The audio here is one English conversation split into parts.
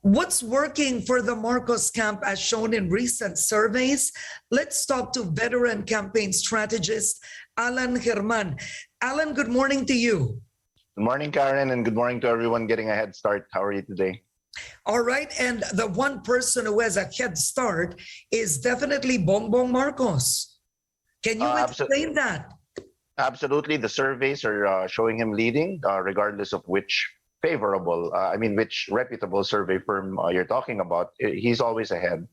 What's working for the Marcos camp as shown in recent surveys? Let's talk to veteran campaign strategist Alan Herman. Alan, good morning to you. Good morning, Karen, and good morning to everyone getting a head start. How are you today? All right, and the one person who has a head start is definitely Bongbong Marcos. Can you explain that? Absolutely. The surveys are showing him leading, regardless of which which reputable survey firm you're talking about. He's always ahead.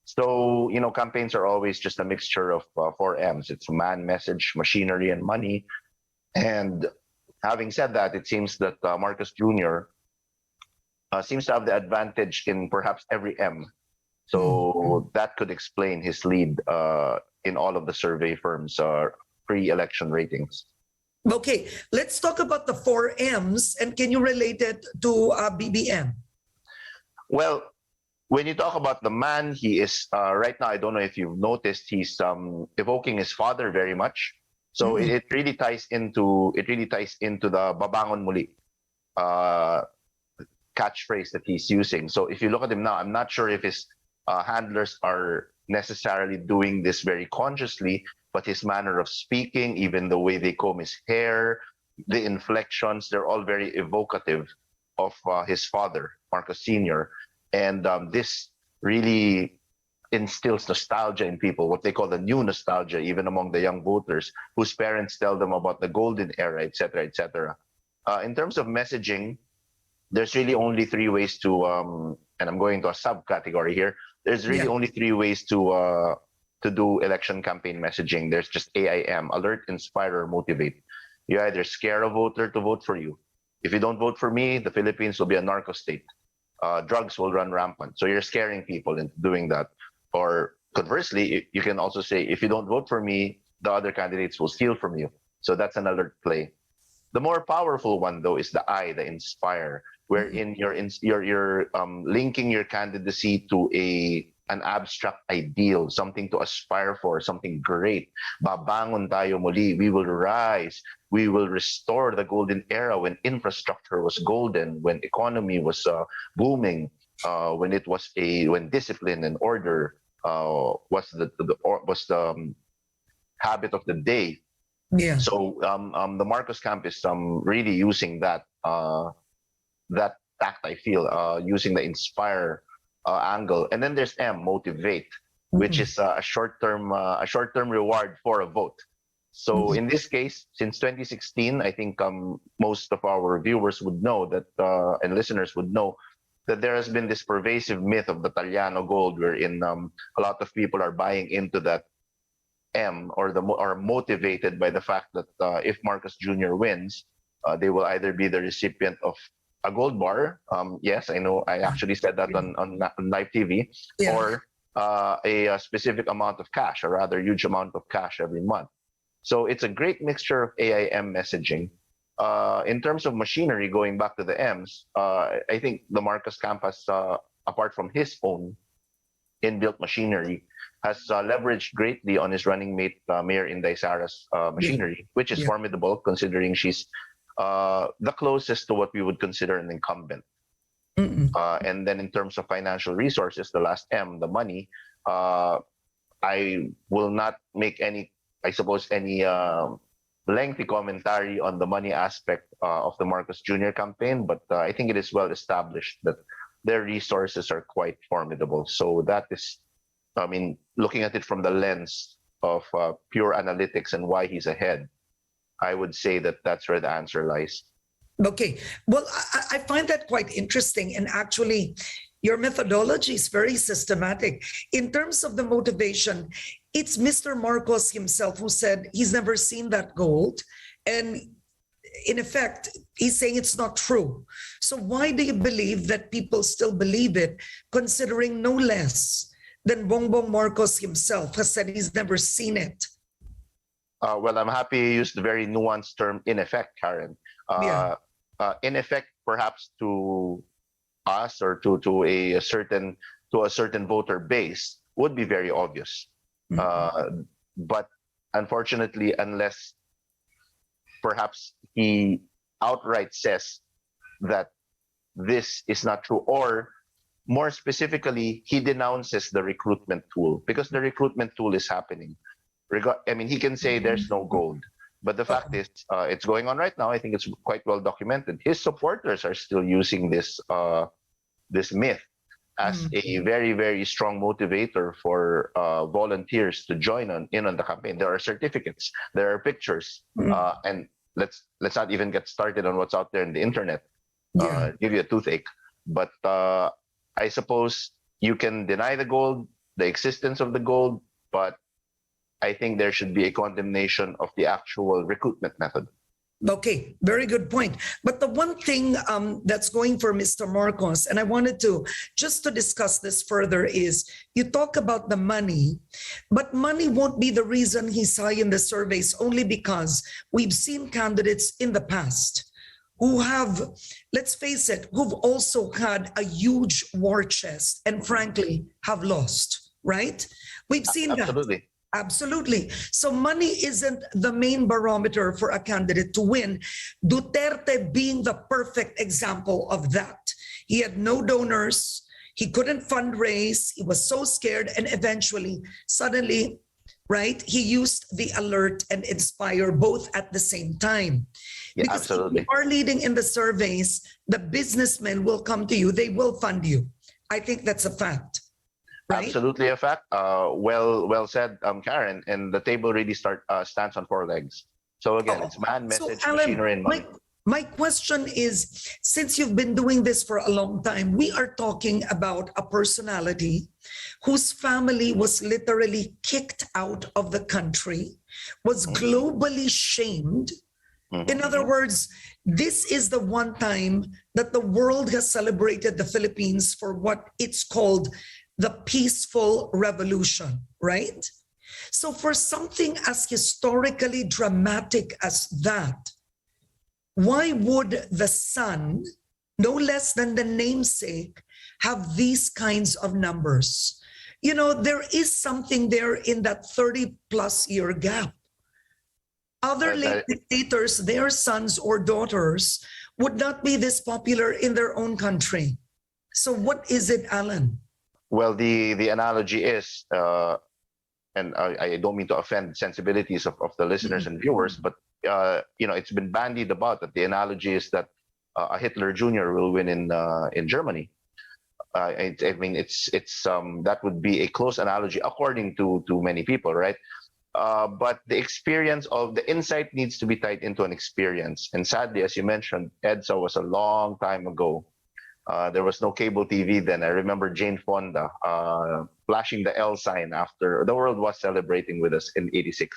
So, campaigns are always just a mixture of 4 M's. It's man, message, machinery, and money. And having said that, it seems that Marcos Jr. Seems to have the advantage in perhaps every M. So that could explain his lead in all of the survey firms' pre-election ratings. Okay, let's talk about the 4 M's, and can you relate it to BBM? Well, when you talk about the man, he is right now. I don't know if you've noticed, he's evoking his father very much. So it really ties into the "babangon muli" catchphrase that he's using. So if you look at him now, I'm not sure if his handlers are necessarily doing this very consciously, but his manner of speaking, even the way they comb his hair, the inflections, they're all very evocative of his father, Marcos Sr. And this really instills nostalgia in people, what they call the new nostalgia, even among the young voters whose parents tell them about the golden era, et cetera, et cetera. In terms of messaging, there's really only 3 ways to, and I'm going to a subcategory here, there's really only 3 ways to do election campaign messaging. There's just AIM, alert, inspire, or motivate. You either scare a voter to vote for you. If you don't vote for me, the Philippines will be a narco state. Drugs will run rampant. So you're scaring people into doing that. Or conversely, you can also say, if you don't vote for me, the other candidates will steal from you. So that's an alert play. The more powerful one, though, is the I, the inspire, wherein you're linking your candidacy to an abstract ideal, something to aspire for, something great. Babangon tayo muli. We will rise. We will restore the golden era when infrastructure was golden, when economy was booming, when discipline and order was the habit of the day. Yeah. So the Marcos camp is really using that tact, I feel, using the inspire angle. And then there's M, motivate, which is a short-term reward for a vote. So in this case, since 2016, I think most of our viewers would know that, and listeners would know, that there has been this pervasive myth of the Taliano gold, wherein a lot of people are buying into that M, or are motivated by the fact that if Marcos Jr. wins, they will either be the recipient of a gold bar. Yes, I know. I actually said that on live TV, or a specific amount of cash, a rather huge amount of cash every month. So it's a great mixture of AIM messaging. In terms of machinery, going back to the M's, I think the Marcos camp has, apart from his own inbuilt machinery, has leveraged greatly on his running mate, Mayor Inday Sara's machinery, which is formidable considering she's the closest to what we would consider an incumbent. And then in terms of financial resources, the last M, the money, I will not make any lengthy commentary on the money aspect of the Marcos Jr. campaign, but I think it is well established that their resources are quite formidable. So that is, looking at it from the lens of pure analytics and why he's ahead, I would say that that's where the answer lies. Okay. Well, I find that quite interesting. And actually, your methodology is very systematic. In terms of the motivation, it's Mr. Marcos himself who said he's never seen that gold. And in effect, he's saying it's not true. So why do you believe that people still believe it, considering no less than Bongbong Marcos himself has said he's never seen it? Well, I'm happy you used the very nuanced term "in effect," Karen. In effect, perhaps to us or to a certain voter base would be very obvious. But unfortunately, unless perhaps he outright says that this is not true, or more specifically, he denounces the recruitment tool because the recruitment tool is happening. I mean, he can say there's no gold, but the fact is, it's going on right now. I think it's quite well documented. His supporters are still using this this myth as a very, very strong motivator for volunteers to join in on the campaign. There are certificates, there are pictures, and let's not even get started on what's out there in the internet. Give you a toothache. But I suppose you can deny the gold, the existence of the gold, but I think there should be a condemnation of the actual recruitment method. Okay, very good point. But the one thing that's going for Mr. Marcos, and I wanted to just to discuss this further, is you talk about the money, but money won't be the reason he's high in the surveys, only because we've seen candidates in the past who have, let's face it, who've also had a huge war chest and frankly have lost, right? We've seen Absolutely. that. Absolutely. So money isn't the main barometer for a candidate to win. Duterte being the perfect example of that. He had no donors. He couldn't fundraise. He was so scared. And eventually, suddenly, right, he used the alert and inspire both at the same time. Yeah, because absolutely. if you are leading in the surveys, the businessmen will come to you. They will fund you. I think that's a fact. Right? Absolutely a fact. Well said, Karen. And the table really stands on four legs. So again, it's man, message, Alan, machinery, and money. my question is, since you've been doing this for a long time, we are talking about a personality whose family was literally kicked out of the country, was globally shamed. In other words, this is the one time that the world has celebrated the Philippines for what it's called the peaceful revolution, right? So for something as historically dramatic as that, why would the son, no less than the namesake, have these kinds of numbers? You know, there is something there in that 30-plus-year gap. Other late dictators, their sons or daughters would not be this popular in their own country. So what is it, Alan? Well, the analogy is, and I don't mean to offend sensibilities of the listeners and viewers, but it's been bandied about that the analogy is that a Hitler Jr. will win in Germany. I mean, it's that would be a close analogy according to many people, right? But the experience of the insight needs to be tied into an experience, and sadly, as you mentioned, EDSA was a long time ago. There was no cable TV then. I remember Jane Fonda flashing the L sign after the world was celebrating with us in '86.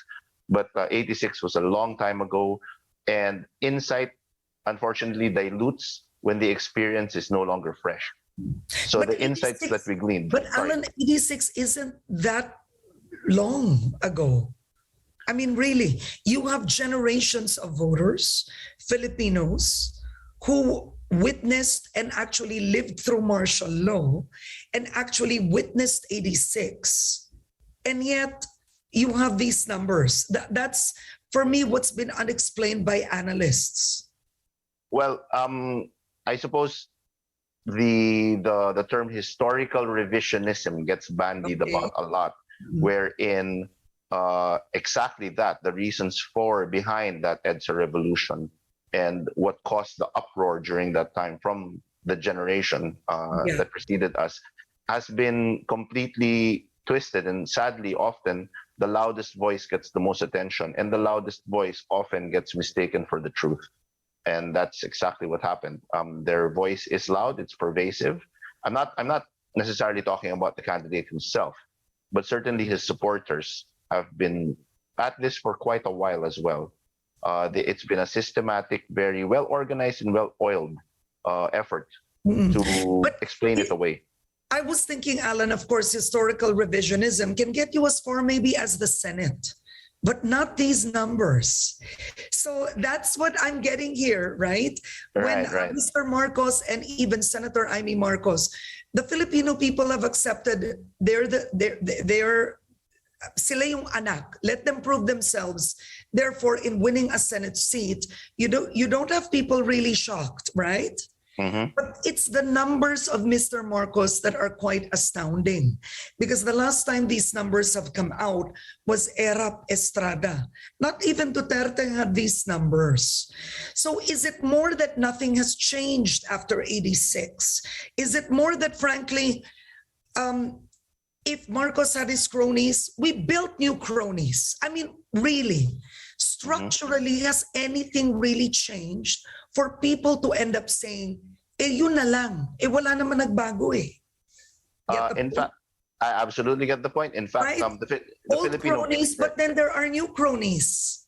But '86 was a long time ago, and insight, unfortunately, dilutes when the experience is no longer fresh. So but the insights that we gleaned. But Alan, '86 isn't that long ago. I mean, really, you have generations of voters, Filipinos, who witnessed and actually lived through martial law and actually witnessed '86. And yet you have these numbers. That's, for me, what's been unexplained by analysts. Well, I suppose the term historical revisionism gets bandied about a lot, wherein exactly that, the reasons behind that EDSA revolution and what caused the uproar during that time from the generation that preceded us has been completely twisted. And sadly, often the loudest voice gets the most attention, and the loudest voice often gets mistaken for the truth. And that's exactly what happened. Their voice is loud, it's pervasive. I'm not necessarily talking about the candidate himself, but certainly his supporters have been at this for quite a while as well. It's been a systematic, very well organized and well oiled effort to explain it away. I was thinking, Alan, of course, historical revisionism can get you as far maybe as the Senate, but not these numbers. So that's what I'm getting here, right? When Mr. Marcos and even Senator Amy Marcos, the Filipino people have accepted they're sila yung anak. Let them prove themselves. Therefore, in winning a Senate seat, you don't have people really shocked, right? Mhm. But it's the numbers of Mr. Marcos that are quite astounding, because the last time these numbers have come out was Erap Estrada. Not even Duterte had these numbers. So is it more that nothing has changed after 86? Is it more that, frankly, if Marcos had his cronies, we built new cronies? I mean, really, structurally, has anything really changed for people to end up saying, yun na lang. Wala naman nagbago eh. Get the In point? fact, I absolutely get the point. In fact, Right? the Old Filipino cronies, but then there are new cronies.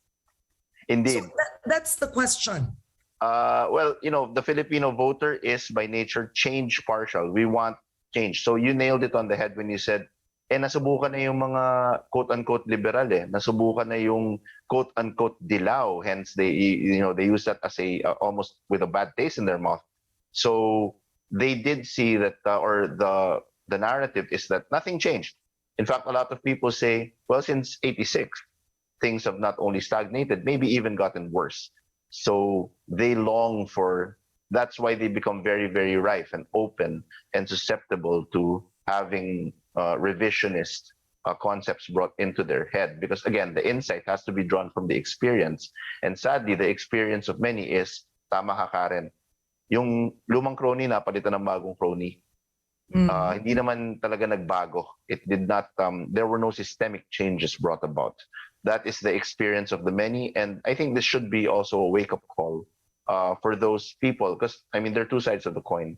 indeed. So that's the question. Well, the Filipino voter is by nature change partial. We want change. So you nailed it on the head when you said, nasubukan na yung mga quote-unquote liberal eh. Nasubukan na yung quote-unquote dilaw. Hence, they use that as almost with a bad taste in their mouth. So they did see that, or the narrative is that nothing changed. In fact, a lot of people say, well, since 86, things have not only stagnated, maybe even gotten worse. So they long for, that's why they become very, very rife and open and susceptible to having revisionist concepts brought into their head. Because again, the insight has to be drawn from the experience. And sadly, the experience of many is, tama ka, Karen, yung lumang crony na palitan ng bagong crony. Hindi naman talaga nagbago. It did not, there were no systemic changes brought about. That is the experience of the many. And I think this should be also a wake-up call for those people. Because, I mean, there are two sides of the coin.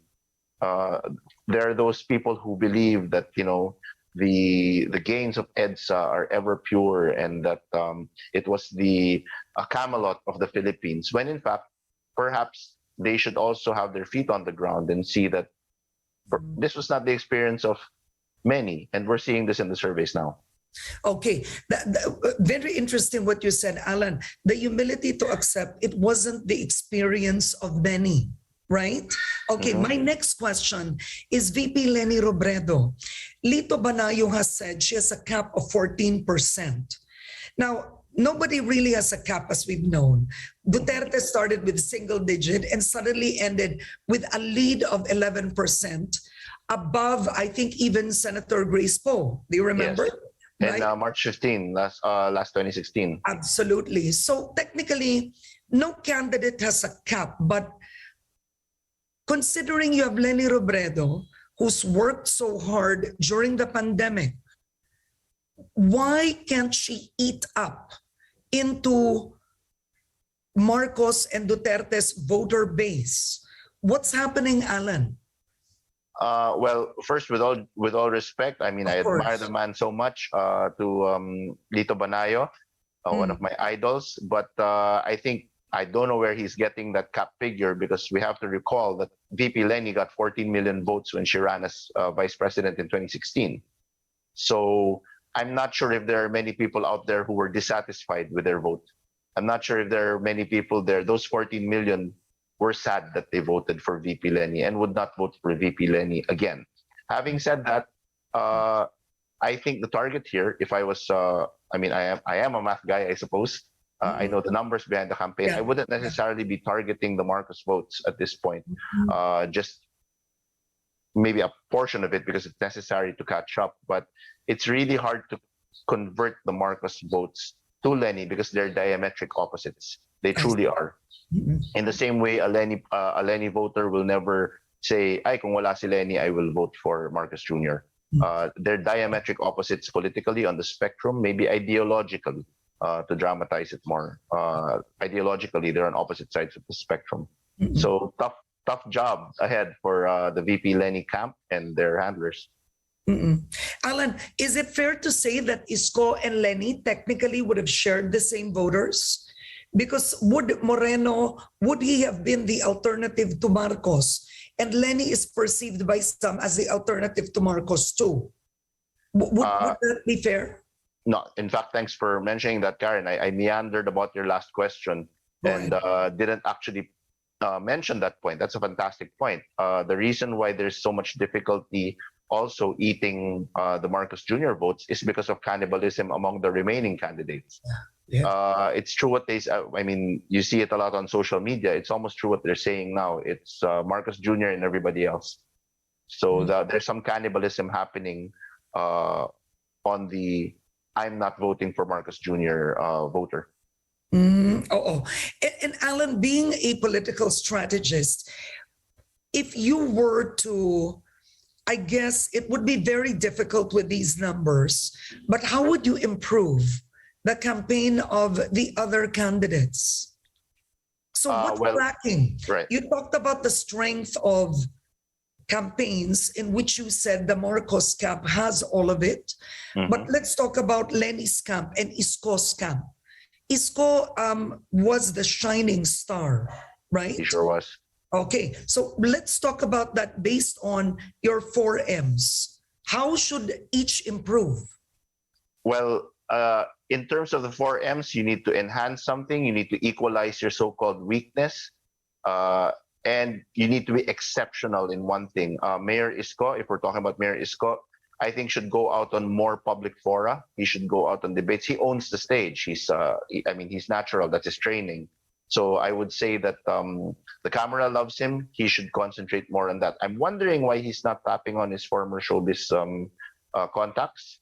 There are those people who believe that, the gains of EDSA are ever pure and that it was a Camelot of the Philippines, when in fact, perhaps they should also have their feet on the ground and see that this was not the experience of many. And we're seeing this in the surveys now. Okay, very interesting what you said, Alan. The humility to accept it wasn't the experience of many, right? Okay, my next question is VP Leni Robredo. Lito Banayo has said she has a cap of 14%. Now, nobody really has a cap, as we've known. Duterte started with single digit and suddenly ended with a lead of 11%, above, I think, even Senator Grace Poe. Do you remember? Yes. And Right? March 15, last 2016. Absolutely. So technically, no candidate has a cap, but considering you have Leni Robredo, who's worked so hard during the pandemic, why can't she eat up into Marcos and Duterte's voter base? What's happening, Alan? Well, first, with all respect, I mean, I admire the man so much. To Lito Banayo, one of my idols. But I think I don't know where he's getting that cap figure, because we have to recall that VP Leni got 14 million votes when she ran as vice president in 2016. So I'm not sure if there are many people out there who were dissatisfied with their vote. I'm not sure if there are many people there. Those 14 million were sad that they voted for VP Leni and would not vote for VP Leni again. Having said that, I think the target here, if I was, I mean, I am a math guy, I suppose. I know the numbers behind the campaign. I wouldn't necessarily be targeting the Marcos votes at this point. Just maybe a portion of it because it's necessary to catch up. But it's really hard to convert the Marcos votes to Leni because they're diametric opposites. They truly are. In the same way, a Leni voter will never say, "Ay, kung wala si Leni, I will vote for Marcos Jr." They're diametric opposites politically on the spectrum, maybe ideologically, to dramatize it more. Ideologically, they're on opposite sides of the spectrum. So tough job ahead for the VP Leni camp and their handlers. Alan, is it fair to say that Isko and Leni technically would have shared the same voters? Because would he have been the alternative to Marcos? And Leni is perceived by some as the alternative to Marcos too. Would that be fair? No, in fact, thanks for mentioning that, Karen. I meandered about your last question and didn't actually mention that point. That's a fantastic point. The reason why there's so much difficulty also eating the Marcos Jr. votes is because of cannibalism among the remaining candidates. Yeah. It's true what they. I mean, you see it a lot on social media. It's almost true what they're saying now. It's Marcos Jr. and everybody else. So there's some cannibalism happening on the "I'm not voting for Marcos Jr." Voter. Oh. And Alan, being a political strategist, if you were to, I guess it would be very difficult with these numbers, but how would you improve the campaign of the other candidates? So what's Well, lacking? right. You talked about the strength of campaigns in which you said the Marcos camp has all of it. But let's talk about Lennys camp and Isko's camp. Isko was the shining star, right? He sure was. Okay, so let's talk about that based on your 4Ms. How should each improve? Well, in terms of the 4Ms, you need to enhance something. You need to equalize your so-called weakness. And you need to be exceptional in one thing. Mayor Isko, if we're talking about Mayor Isko, I think should go out on more public fora. He should go out on debates. He owns the stage. He's natural. That's his training. So I would say that the camera loves him. He should concentrate more on that. I'm wondering why he's not tapping on his former showbiz contacts.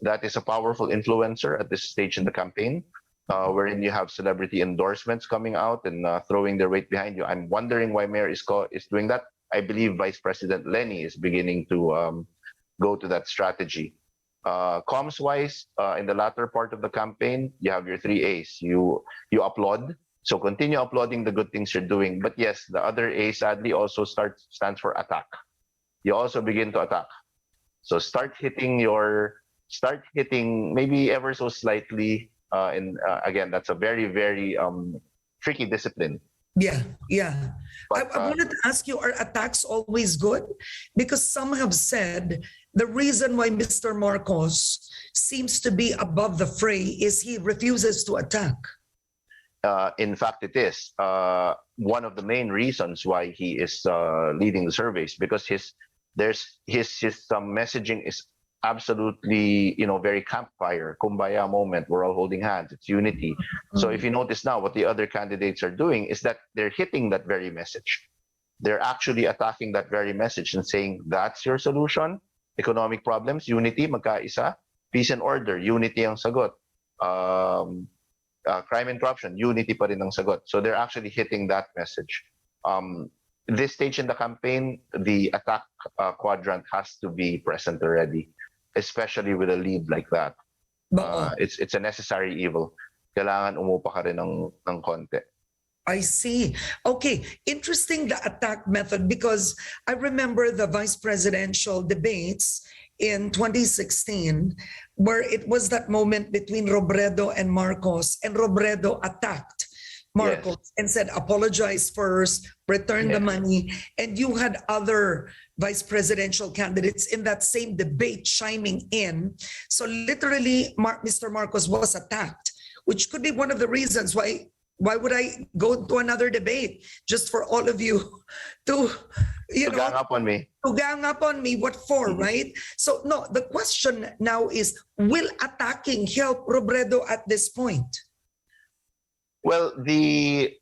That is a powerful influencer at this stage in the campaign, wherein you have celebrity endorsements coming out and throwing their weight behind you. I'm wondering why Mayor Isko is doing that. I believe Vice President Lenny is beginning to go to that strategy. Comms-wise, in the latter part of the campaign, you have your 3 A's. You applaud, so continue applauding the good things you're doing. But yes, the other A sadly also stands for attack. You also begin to attack. So start hitting maybe ever so slightly. Again, that's a very, very tricky discipline. Yeah. But, I wanted to ask you, are attacks always good? Because some have said the reason why Mr. Marcos seems to be above the fray is he refuses to attack. In fact, it is one of the main reasons why he is leading the surveys, because his messaging is absolutely, very campfire, kumbaya moment. We're all holding hands. It's unity. So if you notice now, what the other candidates are doing is that they're hitting that very message. They're actually attacking that very message and saying, that's your solution. Economic problems, unity, magkaisa. Peace and order, unity ang sagot. Crime and corruption, unity pa rin ang sagot. So they're actually hitting that message. This stage in the campaign, the attack quadrant has to be present already, especially with a lead like that. It's a necessary evil. Kailangan umupa ka rin ng konti. I see. Okay, interesting the attack method, because I remember the vice presidential debates in 2016 where it was that moment between Robredo and Marcos, and Robredo attacked Marcos and said, apologize first, return the money. And you had other vice presidential candidates in that same debate chiming in. So literally, Mr. Marcos was attacked, which could be one of the reasons why would I go to another debate just for all of you to gang up on me? To gang up on me, what for, right? So no, the question now is, will attacking help Robredo at this point? Well, the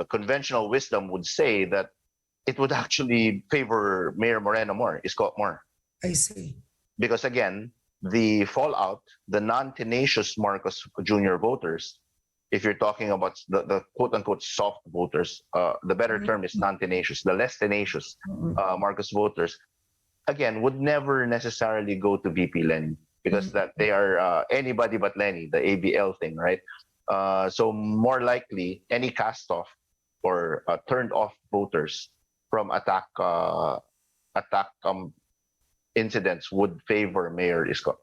conventional wisdom would say that it would actually favor Mayor Moreno more, Isko more. I see. Because again, the fallout, the non-tenacious Marcos Jr. voters, if you're talking about the quote-unquote soft voters, the better term is non-tenacious, the less tenacious Marcos voters, again, would never necessarily go to VP Lenny, because that they are anybody but Lenny, the ABL thing, right? So more likely, any cast-off or turned-off voters from attack incidents would favor Mayor Isko.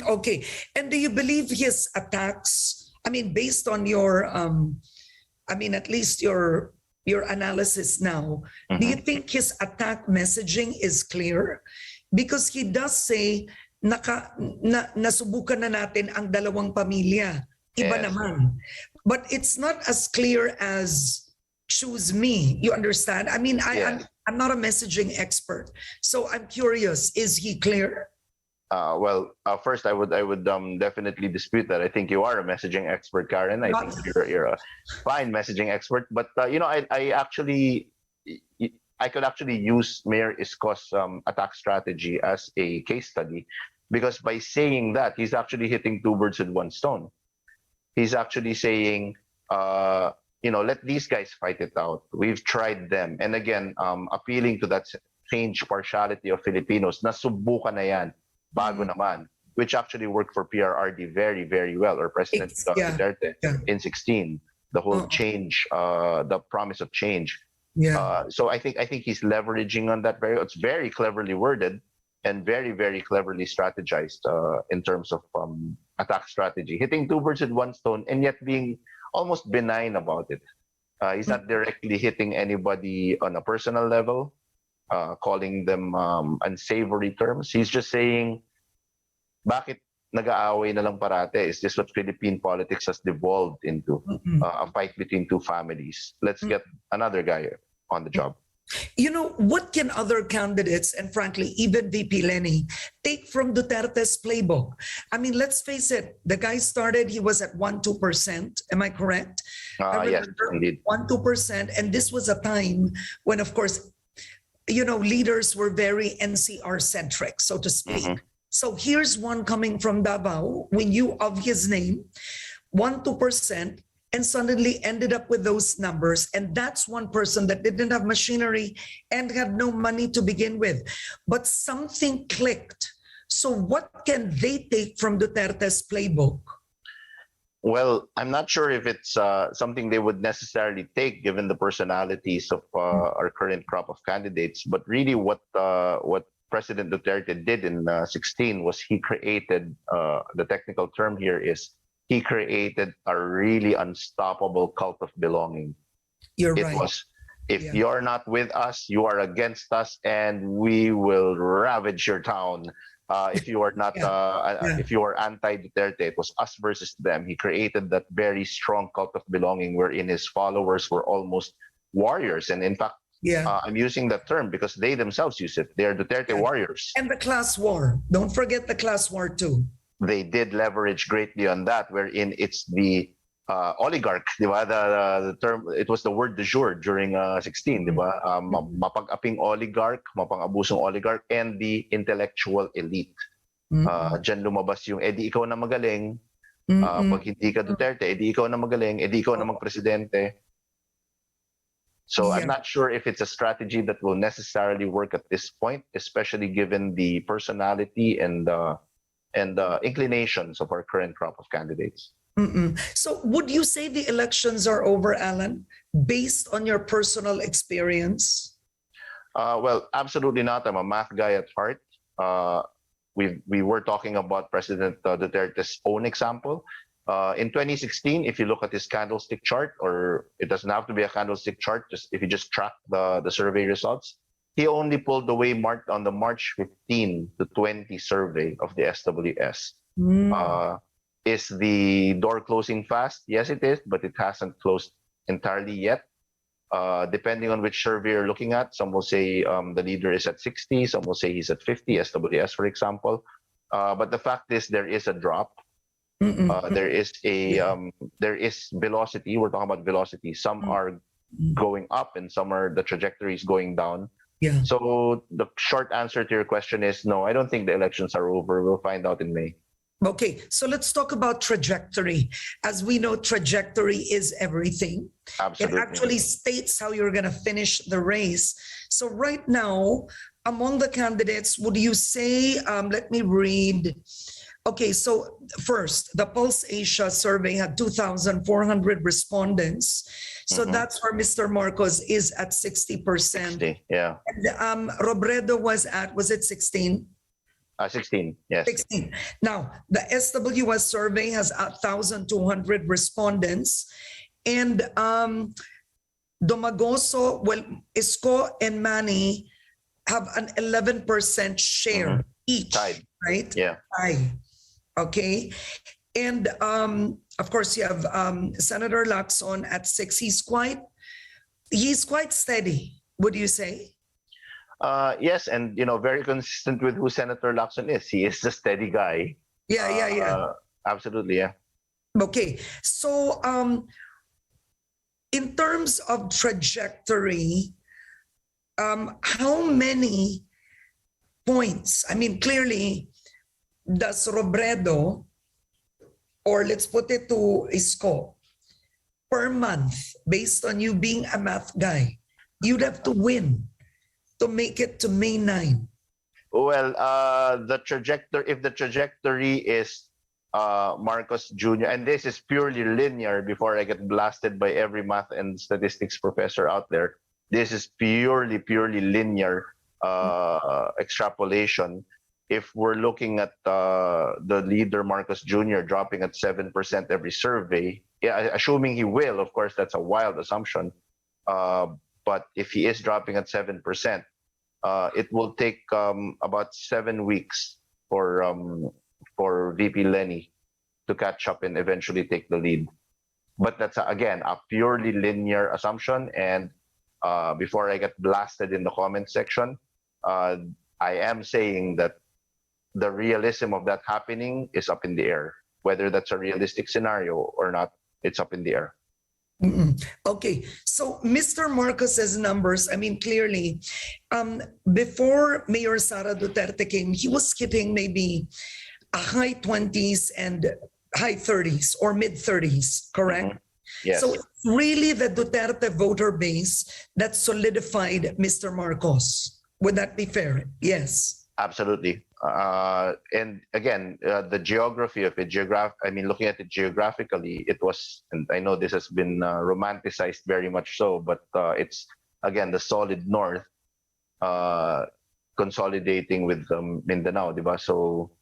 Okay. And do you believe his attacks, based on your, at least your analysis now, do you think his attack messaging is clear? Because he does say, nasubukan na natin ang dalawang pamilya. Iba naman. But it's not as clear as choose me. You understand? I'm not a messaging expert. So I'm curious, is he clear? First, I would definitely dispute that. I think you are a messaging expert, Karen. I think you're a fine messaging expert. But I could actually use Mayor Isko's attack strategy as a case study, because by saying that, he's actually hitting two birds with one stone. He's actually saying, let these guys fight it out. We've tried them, and again, appealing to that change partiality of Filipinos. Nasubukan na yan. Bago naman, which actually worked for PRRD very, very well, or President Duterte in 16. The whole change, the promise of change. Yeah. So I think he's leveraging on that. It's very cleverly worded and very, very cleverly strategized in terms of attack strategy, hitting two birds with one stone, and yet being almost benign about it. He's not directly hitting anybody on a personal level, calling them unsavory terms. He's just saying, bakit nag-aaway na lang parate? Is this what Philippine politics has devolved into? A fight between two families. Let's get another guy on the job. What can other candidates, and frankly, even VP Lenny, take from Duterte's playbook? I mean, let's face it, the guy started, he was at 1-2%. Am I correct? Yes, indeed. 1-2%. And this was a time when, of course, leaders were very NCR-centric, so to speak. So here's one coming from Davao, we knew of his name, 1-2%, and suddenly ended up with those numbers. And that's one person that didn't have machinery and had no money to begin with. But something clicked. So what can they take from Duterte's playbook? Well, I'm not sure if it's something they would necessarily take, given the personalities of our current crop of candidates. But really, what President Duterte did in 16 was he created, the technical term here is, he created a really unstoppable cult of belonging. It was, if you're not with us, you are against us, and we will ravage your town. If you are not, if you are anti-Duterte, it was us versus them. He created that very strong cult of belonging, wherein his followers were almost warriors. And in fact, I'm using that term because they themselves use it. They are Duterte warriors. And the class war. Don't forget the class war too. They did leverage greatly on that, wherein it's the oligarch, di ba? The term, it was the word du jour during 16, di ba? Mapag-aping oligarch, mapang-abusong oligarch, and the intellectual elite. Diyan lumabas yung, edi ikaw na magaling, pag hindi ka Duterte, edi ikaw na magaling, edi ikaw na mag-presidente. So I'm not sure if it's a strategy that will necessarily work at this point, especially given the personality and inclinations of our current crop of candidates. So would you say the elections are over, Alan, based on your personal experience? Well, absolutely not. I'm a math guy at heart. We were talking about President Duterte's own example. In 2016, if you look at his candlestick chart, or it doesn't have to be a candlestick chart, just if you just track the survey results, he only pulled away marked on the March 15 to 20 survey of the SWS. Is the door closing fast? Yes, it is, but it hasn't closed entirely yet. Depending on which survey you're looking at, some will say the leader is at 60, some will say he's at 50, SWS, for example. But the fact is, there is a drop. There is velocity. We're talking about velocity. Some are going up, and some are, the trajectory is going down. So the short answer to your question is no. I don't think the elections are over. We'll find out in May. Okay, so let's talk about trajectory. As we know, trajectory is everything. Absolutely. It actually states how you're going to finish the race. So right now, among the candidates, would you say, let me read. Okay, so first, the Pulse Asia survey had 2,400 respondents. So that's where Mr. Marcos is at 60%. 60, yeah. And Robredo was it 16? 16, yes. 16. Now, the SWS survey has 1,200 respondents. And Domagoso, Isko and Manny have an 11% share each. Tied. Right? Yeah. Tied. Okay. And of course, you have Senator Lacson at 6. He's quite steady, would you say? Yes, and very consistent with who Senator Lacson is. He is a steady guy. Yeah. Absolutely, yeah. Okay. So, in terms of trajectory, how many points? I mean, clearly, does Robredo, or let's put it to Isko, per month, based on you being a math guy, you'd have to win to make it to May 9. Well, if the trajectory is Marcos Jr., and this is purely linear before I get blasted by every math and statistics professor out there, this is purely linear extrapolation. If we're looking at the leader, Marcos Jr., dropping at 7% every survey, yeah, assuming he will, of course, that's a wild assumption. But if he is dropping at 7%, it will take about 7 weeks for VP Lenny to catch up and eventually take the lead. But that's, again, a purely linear assumption. And before I get blasted in the comment section, I am saying that the realism of that happening is up in the air. Whether that's a realistic scenario or not, it's up in the air. Okay, so Mr. Marcos's numbers, I mean, clearly, before Mayor Sara Duterte came, he was hitting maybe a high 20s and high 30s or mid 30s, correct? Yes. So it's really the Duterte voter base that solidified Mr. Marcos. Would that be fair? Yes. Absolutely. And again, the geography of it, looking at it geographically, it was, and I know this has been romanticized very much so, but it's, again, the solid north consolidating with Mindanao, di ba? So,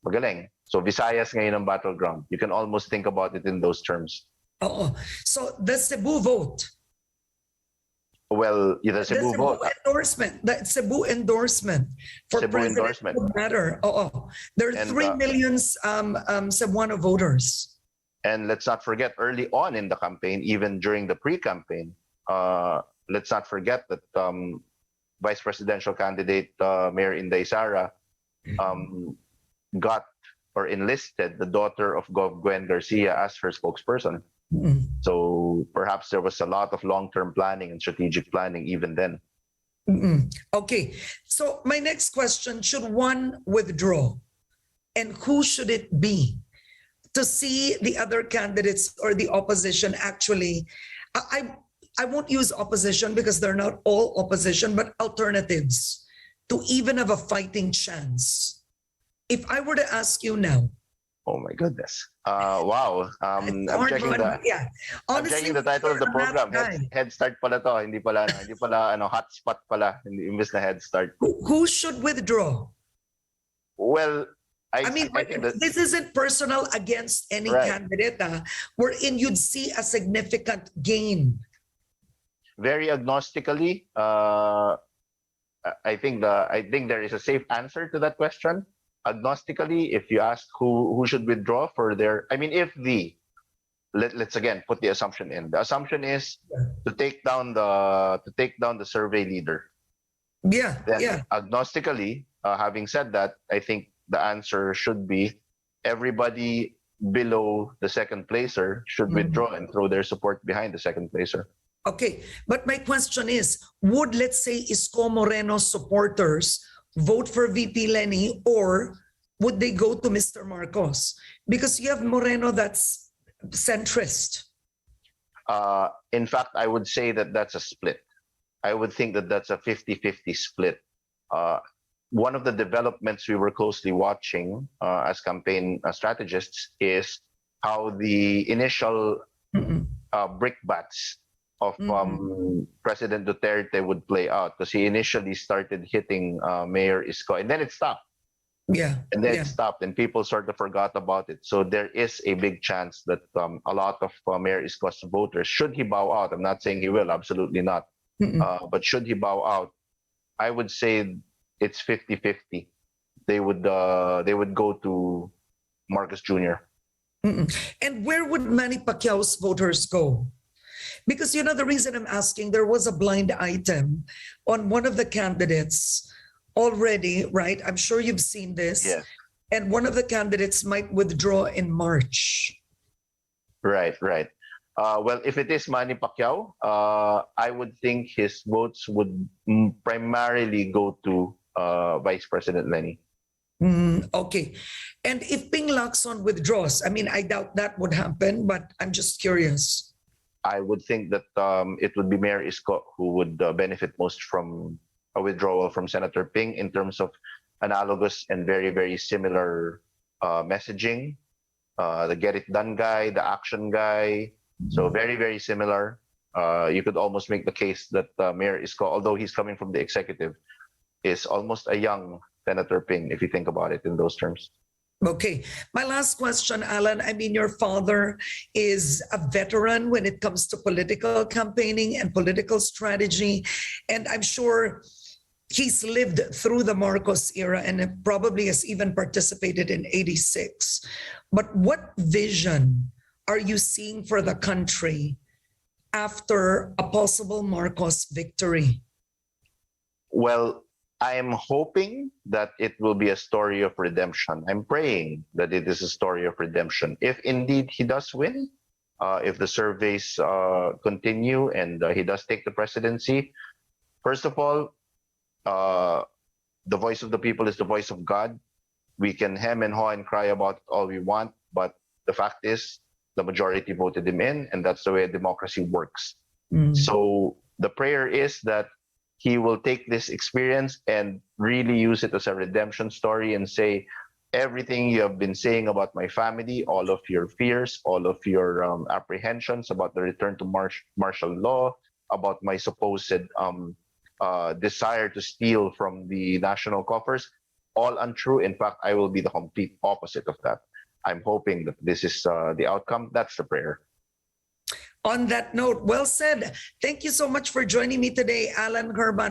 magaling. So, Visayas ngayon ang battleground. You can almost think about it in those terms. So, the Cebu vote. Well, the Cebu vote. The Cebu endorsement for Cebu President endorsement. Matter. There are 3 million Cebuano voters. And let's not forget, early on in the campaign, even during the pre-campaign, let's not forget that Vice Presidential candidate Mayor Inday Sara got or enlisted the daughter of Gov. Gwen Garcia as her spokesperson. So perhaps there was a lot of long-term planning and strategic planning even then. Okay, so my next question, should one withdraw? And who should it be? To see the other candidates or the opposition actually, I won't use opposition because they're not all opposition, but alternatives to even have a fighting chance. If I were to ask you now, oh my goodness. Wow. I'm checking the title of the program. Head Start pala to. Hindi pala hotspot pala. Imbes na Head Start. Who should withdraw? Well, I think that this isn't personal against any candidate, wherein you'd see a significant gain. Very agnostically, I think there is a safe answer to that question. Agnostically, if you ask who should withdraw for their, let's again put the assumption in. The assumption is to take down the survey leader. Yeah. Agnostically, having said that, I think the answer should be everybody below the second placer should withdraw and throw their support behind the second placer. Okay, but my question is, would, let's say, Isko Moreno supporters vote for VP Lenny, or would they go to Mr. Marcos? Because you have Moreno that's centrist. In fact, I would say that that's a split. I would think that that's a 50-50 split. One of the developments we were closely watching as campaign strategists is how the initial brickbats of President Duterte would play out, because he initially started hitting Mayor Isko, and then it stopped. It stopped, and people sort of forgot about it. So there is a big chance that a lot of Mayor Isko's voters, should he bow out, I'm not saying he will, absolutely not, but should he bow out, I would say it's 50-50. They would go to Marcos Jr. And where would Manny Pacquiao's voters go? Because, the reason I'm asking, there was a blind item on one of the candidates already, right? I'm sure you've seen this. Yes. And one of the candidates might withdraw in March. Right, right. Well, if it is Manny Pacquiao, I would think his votes would primarily go to Vice President Lenny. Okay. And if Ping Lacson withdraws, I mean, I doubt that would happen, but I'm just curious. I would think that it would be Mayor Isko who would benefit most from a withdrawal from Senator Ping in terms of analogous and very, very similar messaging. The get it done guy, the action guy. So very, very similar. You could almost make the case that Mayor Isko, although he's coming from the executive, is almost a young Senator Ping, if you think about it in those terms. Okay. My last question, Alan. I mean, your father is a veteran when it comes to political campaigning and political strategy. And I'm sure he's lived through the Marcos era and probably has even participated in 86. But what vision are you seeing for the country after a possible Marcos victory? Well, I am hoping that it will be a story of redemption. I'm praying that it is a story of redemption. If indeed he does win, if the surveys continue and he does take the presidency, first of all, the voice of the people is the voice of God. We can hem and haw and cry about it all we want, but the fact is the majority voted him in, and that's the way democracy works. So the prayer is that he will take this experience and really use it as a redemption story and say, everything you have been saying about my family, all of your fears, all of your apprehensions about the return to martial law, about my supposed desire to steal from the national coffers, all untrue. In fact, I will be the complete opposite of that. I'm hoping that this is the outcome. That's the prayer. On that note, well said. Thank you so much for joining me today, Alan Herman.